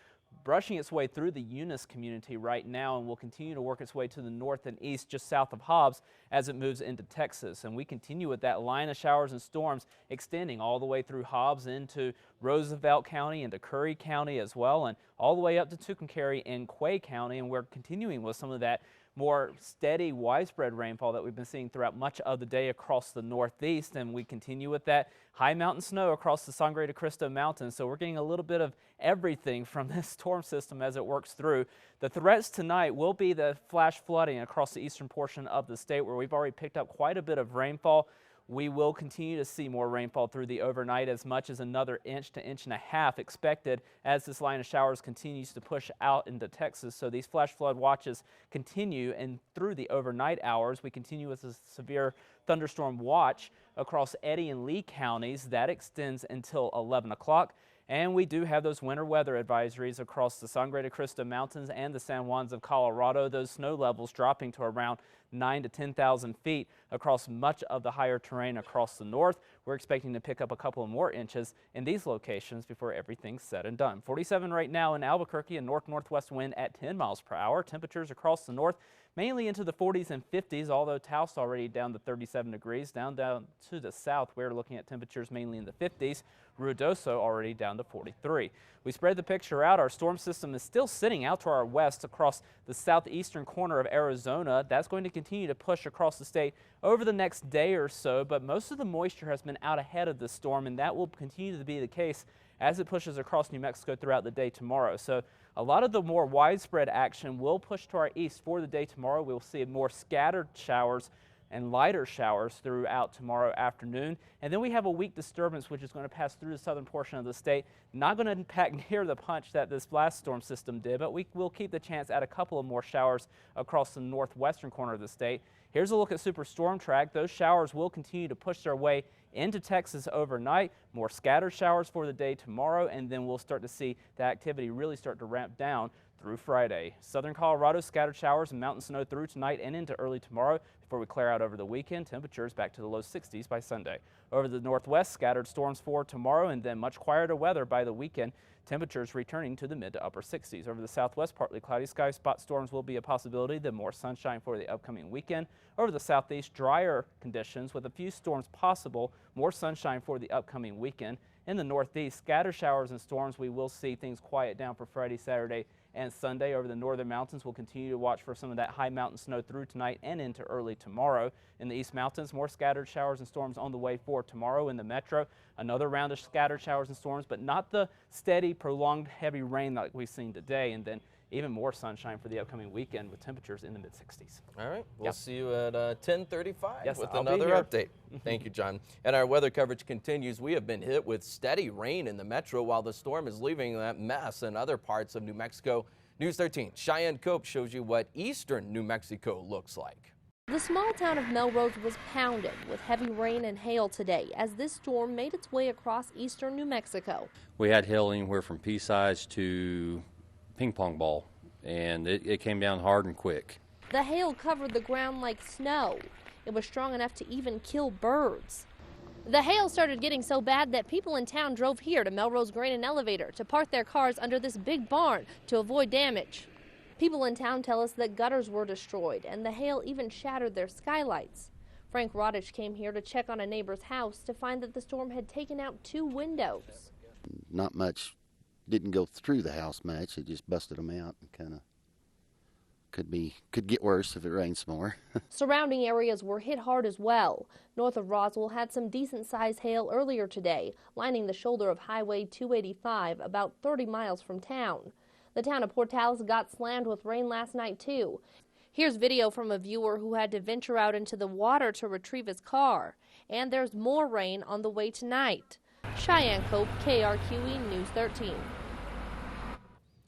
brushing its way through the Eunice community right now and will continue to work its way to the north and east just south of Hobbs as it moves into Texas. And we continue with that line of showers and storms extending all the way through Hobbs into Roosevelt County, into Curry County as well, and all the way up to Tucumcari and Quay County. And we're continuing with some of that more steady, widespread rainfall that we've been seeing throughout much of the day across the northeast, and we continue with that high mountain snow across the Sangre de Cristo Mountains. So we're getting a little bit of everything from this storm system as it works through. The threats tonight will be the flash flooding across the eastern portion of the state, where we've already picked up quite a bit of rainfall. We will continue to see more rainfall through the overnight, as much as another inch to inch and a half expected as this line of showers continues to push out into Texas. So these flash flood watches continue, and through the overnight hours, we continue with a severe thunderstorm watch across Eddy and Lee counties. That extends until 11 o'clock. And we do have those winter weather advisories across the Sangre de Cristo Mountains and the San Juans of Colorado. Those snow levels dropping to around 9,000 to 10,000 feet across much of the higher terrain across the north. We're expecting to pick up a couple of more inches in these locations before everything's said and done. 47 right now in Albuquerque, and north-northwest wind at 10 miles per hour. Temperatures across the north mainly into the 40s and 50s, although Taos already down to 37 degrees. Down to the south, we're looking at temperatures mainly in the 50s. Ruidoso already down to 43. We spread the picture out. Our storm system is still sitting out to our west across the southeastern corner of Arizona. That's going to continue to push across the state over the next day or so, but most of the moisture has been out ahead of the storm, and that will continue to be the case as it pushes across New Mexico throughout the day tomorrow. So a lot of the more widespread action will push to our east for the day tomorrow. We'll see more scattered showers and lighter showers throughout tomorrow afternoon. And then we have a weak disturbance which is going to pass through the southern portion of the state. Not going to impact near the punch that this last storm system did, but we will keep the chance at a couple of more showers across the northwestern corner of the state. Here's a look at Superstorm Track. Those showers will continue to push their way into Texas overnight. More scattered showers for the day tomorrow, and then we'll start to see the activity really start to ramp down through Friday. Southern Colorado, scattered showers and mountain snow through tonight and into early tomorrow before we clear out over the weekend. Temperatures back to the low 60s by Sunday. Over the northwest, scattered storms for tomorrow and then much quieter weather by the weekend. Temperatures returning to the mid to upper 60s. Over the southwest, partly cloudy skies. Spot storms will be a possibility, then more sunshine for the upcoming weekend. Over the southeast, drier conditions with a few storms possible. More sunshine for the upcoming weekend. In the northeast, scattered showers and storms. We will see things quiet down for Friday, Saturday, and Sunday. Over the northern mountains, we'll continue to watch for some of that high mountain snow through tonight and into early tomorrow. In the East Mountains, more scattered showers and storms on the way for tomorrow. In the metro, another round of scattered showers and storms, but not the steady, prolonged, heavy rain like we've seen today. And then even more sunshine for the upcoming weekend with temperatures in the mid-60s. All right, we'll see you at 10:35 Yes, with I'll be another here. update. Thank you, John. And our weather coverage continues. We have been hit with steady rain in the metro while the storm is leaving that mess in other parts of New Mexico. News 13, Cheyenne Cope shows you what eastern New Mexico looks like. The small town of Melrose was pounded with heavy rain and hail today as this storm made its way across eastern New Mexico. We had hail anywhere from pea-size to ping pong ball, and it came down hard and quick. The hail covered the ground like snow. It was strong enough to even kill birds. The hail started getting so bad that people in town drove here to Melrose Grain and Elevator to park their cars under this big barn to avoid damage. People in town tell us that gutters were destroyed and the hail even shattered their skylights. Frank Rodich came here to check on a neighbor's house to find that the storm had taken out 2 windows. Not much, didn't go through the house much, it just busted them out and kind of could get worse if it rains more. Surrounding areas were hit hard as well. North of Roswell had some decent-sized hail earlier today, lining the shoulder of Highway 285 about 30 miles from town. The town of Portales got slammed with rain last night too. Here's video from a viewer who had to venture out into the water to retrieve his car. And there's more rain on the way tonight. Cheyenne Cope, KRQE News 13.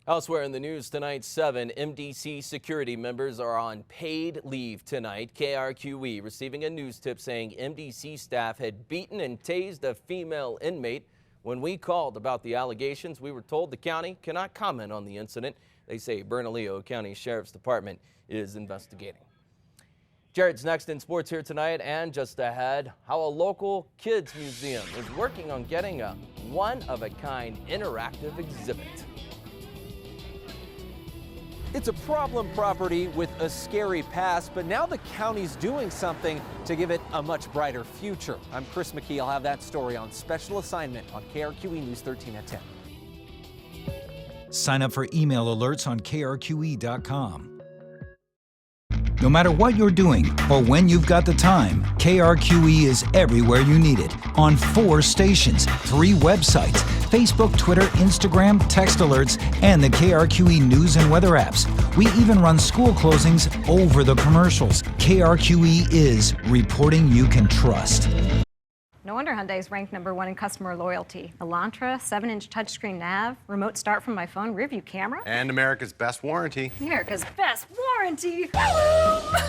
Elsewhere in the news tonight, 7 MDC security members are on paid leave tonight. KRQE receiving a news tip saying MDC staff had beaten and tased a female inmate. When we called about the allegations, we were told the county cannot comment on the incident. They say Bernalillo County Sheriff's Department is investigating. Jared's next in sports here tonight, and just ahead, how a local kids museum is working on getting a one-of-a-kind interactive exhibit. It's a problem property with a scary past, but now the county's doing something to give it a much brighter future. I'm Chris McKee. I'll have that story on Special Assignment on KRQE News 13 at 10. Sign up for email alerts on krqe.com. No matter what you're doing or when you've got the time, KRQE is everywhere you need it on 4 stations, 3 websites, Facebook, Twitter, Instagram, text alerts, and the KRQE news and weather apps. We even run school closings over the commercials. KRQE is reporting you can trust. No wonder Hyundai is ranked #1 in customer loyalty. Elantra, 7-inch touchscreen nav, remote start from my phone, rear view camera. And America's best warranty. America's best warranty.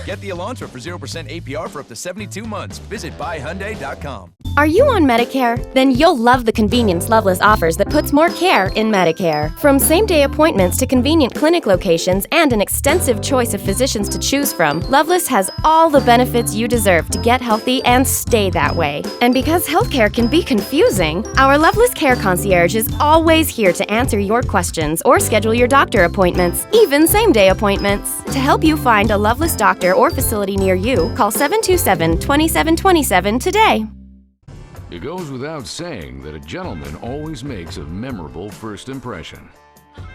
Get the Elantra for 0% APR for up to 72 months. Visit buyhyundai.com. Are you on Medicare? Then you'll love the convenience Loveless offers that puts more care in Medicare. From same-day appointments to convenient clinic locations and an extensive choice of physicians to choose from, Loveless has all the benefits you deserve to get healthy and stay that way. And because healthcare can be confusing, our Loveless Care Concierge is always here to answer your questions or schedule your doctor appointments, even same-day appointments. To help you find a Loveless doctor or facility near you, call 727-2727 today. It goes without saying that a gentleman always makes a memorable first impression.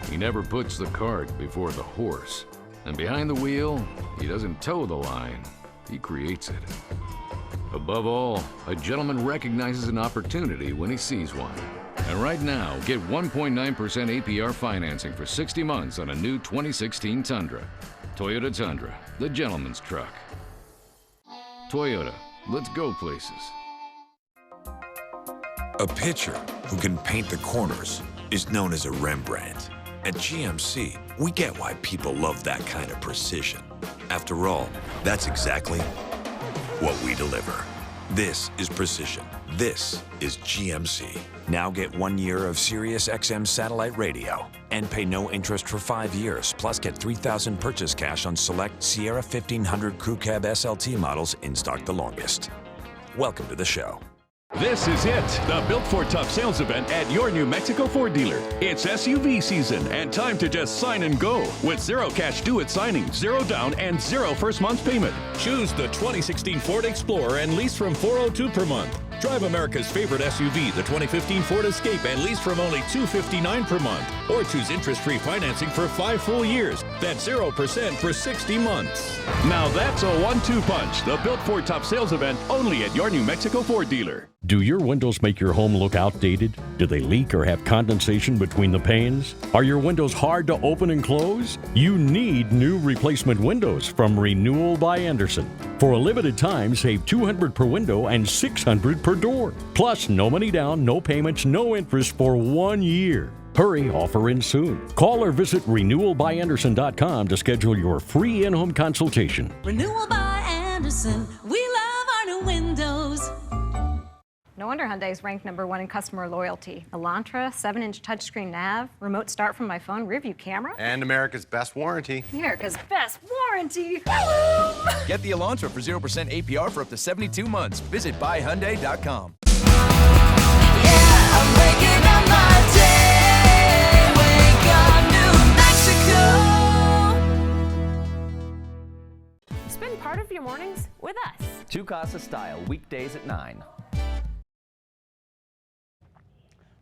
He never puts the cart before the horse. And behind the wheel, he doesn't toe the line, he creates it. Above all, a gentleman recognizes an opportunity when he sees one And right now, get 1.9% APR financing for 60 months on a new 2016 Tundra. Toyota Tundra, the gentleman's truck. Toyota, let's go places. A pitcher who can paint the corners is known as a Rembrandt. At GMC, we get why people love that kind of precision. After all, that's exactly what we deliver. This is precision. This is GMC. Now get 1 year of Sirius XM satellite radio and pay no interest for 5 years. Plus get $3,000 purchase cash on select Sierra 1500 Crew Cab SLT models in stock the longest. Welcome to the show. This is it, the Built for Tough sales event at your New Mexico Ford dealer. It's SUV season and time to just sign and go. With zero cash due at signing, zero down, and zero first month payment. Choose the 2016 Ford Explorer and lease from $402 per month. Drive America's favorite SUV, the 2015 Ford Escape, and lease from only $259 per month. Or choose interest-free financing for 5 full years. That's 0% for 60 months. Now that's a 1-2 punch. The Built for Tough sales event only at your New Mexico Ford dealer. Do your windows make your home look outdated? Do they leak or have condensation between the panes? Are your windows hard to open and close? You need new replacement windows from Renewal by Andersen. For a limited time, save $200 per window and $600 per door. Plus, no money down, no payments, no interest for 1 year. Hurry, offer ends soon. Call or visit renewalbyandersen.com to schedule your free in-home consultation. Renewal by Andersen. We love our new windows. No wonder Hyundai is ranked #1 in customer loyalty. Elantra, 7-inch touchscreen nav, remote start from my phone, rear view camera. And America's best warranty. America's best warranty. Get the Elantra for 0% APR for up to 72 months. Visit buyhyundai.com. I'm waking up my day. Wake up New Mexico. Spend part of your mornings with us. Two Casa Style, weekdays at 9.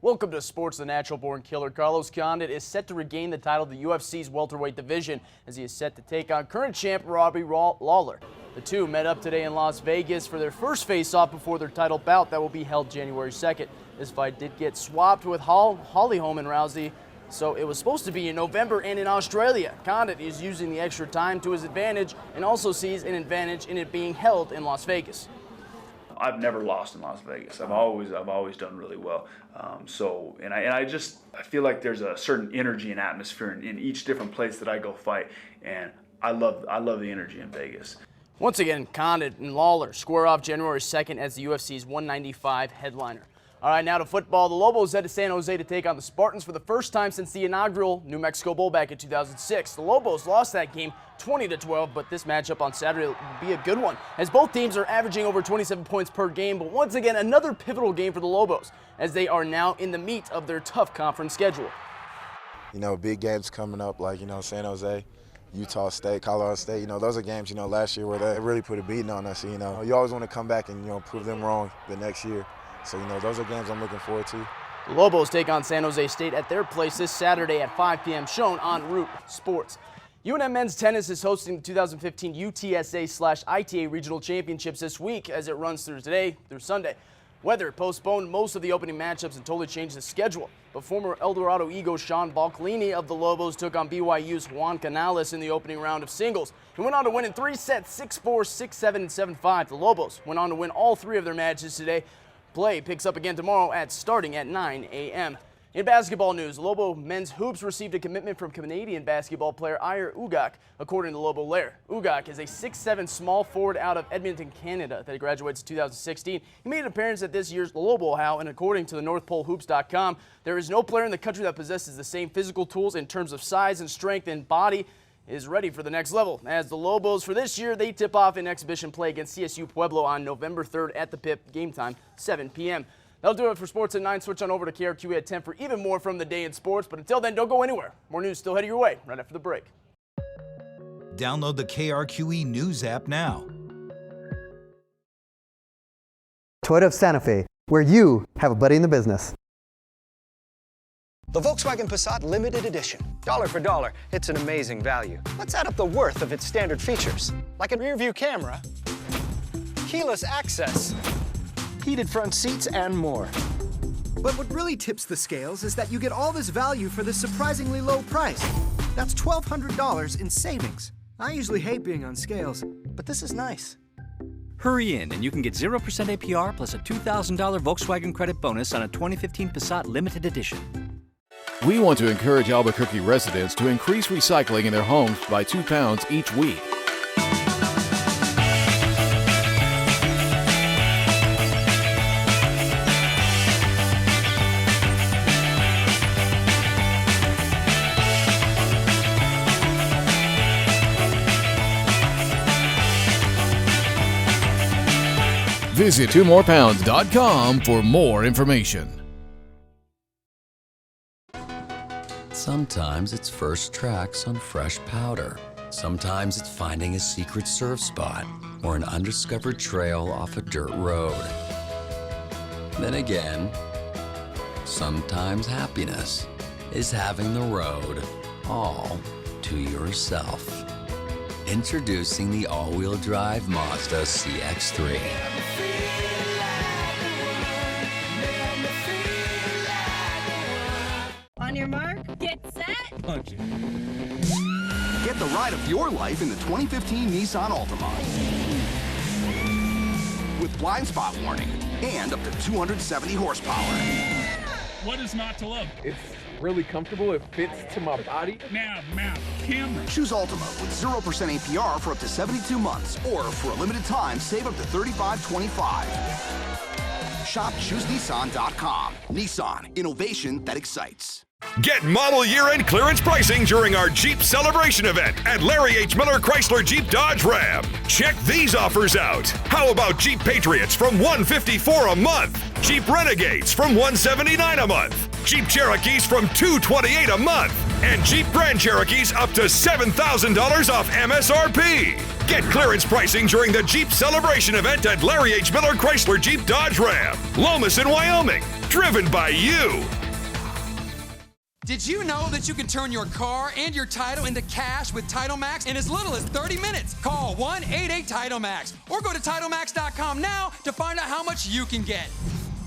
Welcome to Sports. The natural-born killer Carlos Condit is set to regain the title of the UFC's welterweight division as he is set to take on current champ Robbie Lawler. The two met up today in Las Vegas for their first face-off before their title bout that will be held January 2nd. This fight did get swapped with Holly Holm and Rousey, so it was supposed to be in November and in Australia. Condit is using the extra time to his advantage and also sees an advantage in it being held in Las Vegas. I've never lost in Las Vegas. I've always done really well. I feel like there's a certain energy and atmosphere in each different place that I go fight, and I love the energy in Vegas. Once again, Condit and Lawler square off January 2nd as the UFC's 195 headliner. All right, now to football. The Lobos head to San Jose to take on the Spartans for the first time since the inaugural New Mexico Bowl back in 2006. The Lobos lost that game 20-12, but this matchup on Saturday will be a good one, as both teams are averaging over 27 points per game. But once again, another pivotal game for the Lobos, as they are now in the meat of their tough conference schedule. You know, big games coming up, like, San Jose, Utah State, Colorado State. Those are games, last year where they really put a beating on us. You always want to come back and, prove them wrong the next year. So, those are games I'm looking forward to. The Lobos take on San Jose State at their place this Saturday at 5 p.m. shown on Root Sports. UNM Men's Tennis is hosting the 2015 UTSA/ITA Regional Championships this week as it runs through today through Sunday. Weather postponed most of the opening matchups and totally changed the schedule. But former El Dorado Eagle Sean Balclini of the Lobos took on BYU's Juan Canales in the opening round of singles. He went on to win in 3 sets, 6-4, 6-7, and 7-5. The Lobos went on to win all 3 of their matches today. Play picks up again tomorrow starting at 9 a.m. In basketball news, Lobo men's hoops received a commitment from Canadian basketball player Ayer Ugak, according to Lobo Lair. Ugak is a 6'7" small forward out of Edmonton, Canada that graduates in 2016. He made an appearance at this year's Lobo How, and according to the NorthPoleHoops.com, there is no player in the country that possesses the same physical tools in terms of size and strength and body is ready for the next level. As the Lobos for this year, they tip off in exhibition play against CSU Pueblo on November 3rd at the Pip, game time 7 p.m. That'll do it for Sports at 9. Switch on over to KRQE at 10 for even more from the day in sports. But until then, don't go anywhere. More news still headed your way right after the break. Download the KRQE News app now. Toyota of Santa Fe, where you have a buddy in the business. The Volkswagen Passat Limited Edition. Dollar for dollar, it's an amazing value. Let's add up the worth of its standard features, like a rear-view camera, keyless access, heated front seats, and more. But what really tips the scales is that you get all this value for this surprisingly low price. That's $1,200 in savings. I usually hate being on scales, but this is nice. Hurry in and you can get 0% APR plus a $2,000 Volkswagen credit bonus on a 2015 Passat Limited Edition. We want to encourage Albuquerque residents to increase recycling in their homes by 2 pounds each week. Visit 2morepounds.com for more information. Sometimes it's first tracks on fresh powder. Sometimes it's finding a secret surf spot or an undiscovered trail off a dirt road. Then again, sometimes happiness is having the road all to yourself. Introducing the all-wheel drive Mazda CX-3. On your mark, get set, punch it. Get the ride of your life in the 2015 Nissan Altima. With blind spot warning and up to 270 horsepower. What is not to love? It's really comfortable. It fits to my body. Nav, camera. Choose Altima with 0% APR for up to 72 months, or for a limited time, save up to $35.25. Shop ChooseNissan.com. Nissan, innovation that excites. Get model year-end clearance pricing during our Jeep Celebration event at Larry H. Miller Chrysler Jeep Dodge Ram. Check these offers out. How about Jeep Patriots from $154 a month? Jeep Renegades from $179 a month? Jeep Cherokees from $228 a month? And Jeep Grand Cherokees up to $7,000 off MSRP. Get clearance pricing during the Jeep Celebration event at Larry H. Miller Chrysler Jeep Dodge Ram, Lomas in Wyoming. Driven by you. Did you know that you can turn your car and your title into cash with TitleMax in as little as 30 minutes? Call 1-88-TitleMax or go to TitleMax.com now to find out how much you can get.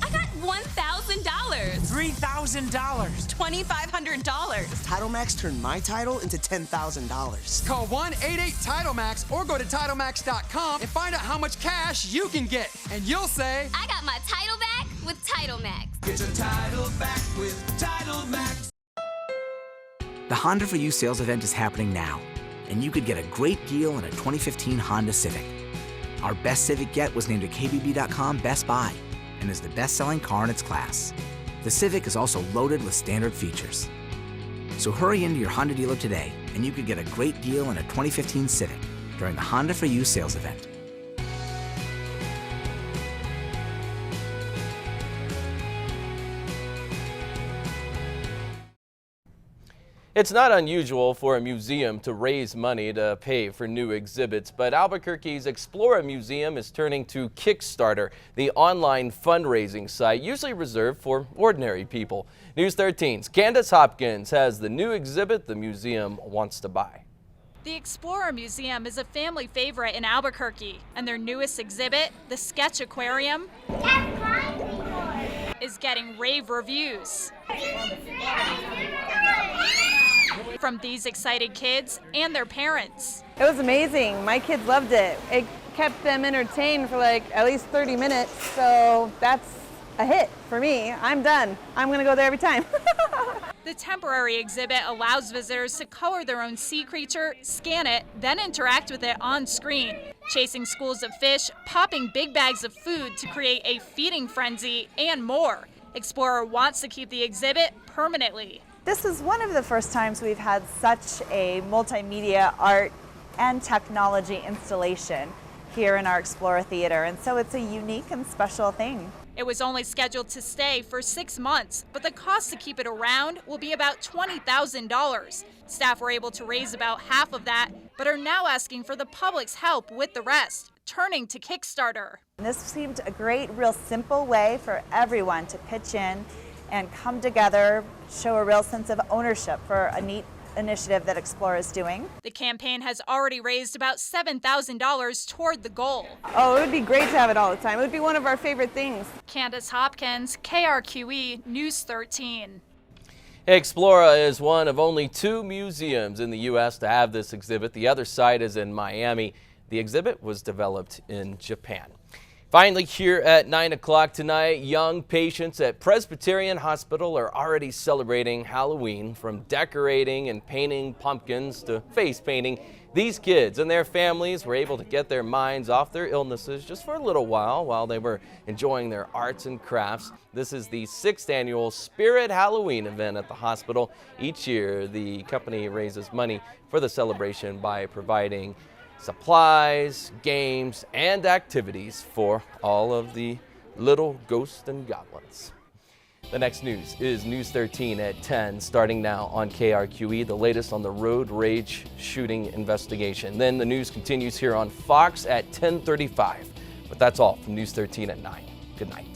I got $1,000. $3,000. $2,500. TitleMax turned my title into $10,000. Call 1-88-TitleMax or go to TitleMax.com and find out how much cash you can get. And you'll say, I got my title back with TitleMax. Get your title back with TitleMax. The Honda for You sales event is happening now, and you could get a great deal on a 2015 Honda Civic. Our best Civic yet was named a KBB.com Best Buy and is the best-selling car in its class. The Civic is also loaded with standard features. So hurry into your Honda dealer today, and you could get a great deal on a 2015 Civic during the Honda for You sales event. It's not unusual for a museum to raise money to pay for new exhibits, but Albuquerque's Explora Museum is turning to Kickstarter, the online fundraising site usually reserved for ordinary people. News 13's Candace Hopkins has the new exhibit the museum wants to buy. The Explora Museum is a family favorite in Albuquerque, and their newest exhibit, the Sketch Aquarium, is getting rave reviews from these excited kids and their parents. It was amazing. My kids loved it. It kept them entertained for like at least 30 minutes, so that's a hit for me. I'm done. I'm gonna go there every time. The temporary exhibit allows visitors to color their own sea creature, scan it, then interact with it on screen, chasing schools of fish, popping big bags of food to create a feeding frenzy, and more. Explora wants to keep the exhibit permanently. This is one of the first times we've had such a multimedia art and technology installation here in our Explora Theater, and so it's a unique and special thing. It was only scheduled to stay for 6 months, but the cost to keep it around will be about $20,000. Staff were able to raise about half of that, but are now asking for the public's help with the rest, turning to Kickstarter. This seemed a great, real simple way for everyone to pitch in and come together, show a real sense of ownership for a neat initiative that Explore is doing. The campaign has already raised about $7,000 toward the goal. Oh, it would be great to have it all the time. It would be one of our favorite things. Candace Hopkins, KRQE News 13. Explora is one of only 2 museums in the U.S. to have this exhibit. The other site is in Miami. The exhibit was developed in Japan. Finally, here at 9 o'clock tonight, young patients at Presbyterian Hospital are already celebrating Halloween. From decorating and painting pumpkins to face painting, these kids and their families were able to get their minds off their illnesses just for a little while they were enjoying their arts and crafts. This is the 6th annual Spirit Halloween event at the hospital. Each year, the company raises money for the celebration by providing supplies, games, and activities for all of the little ghosts and goblins. The next news is News 13 at 10, starting now on KRQE, the latest on the road rage shooting investigation. Then the news continues here on Fox at 10:35. But that's all from News 13 at 9. Good night.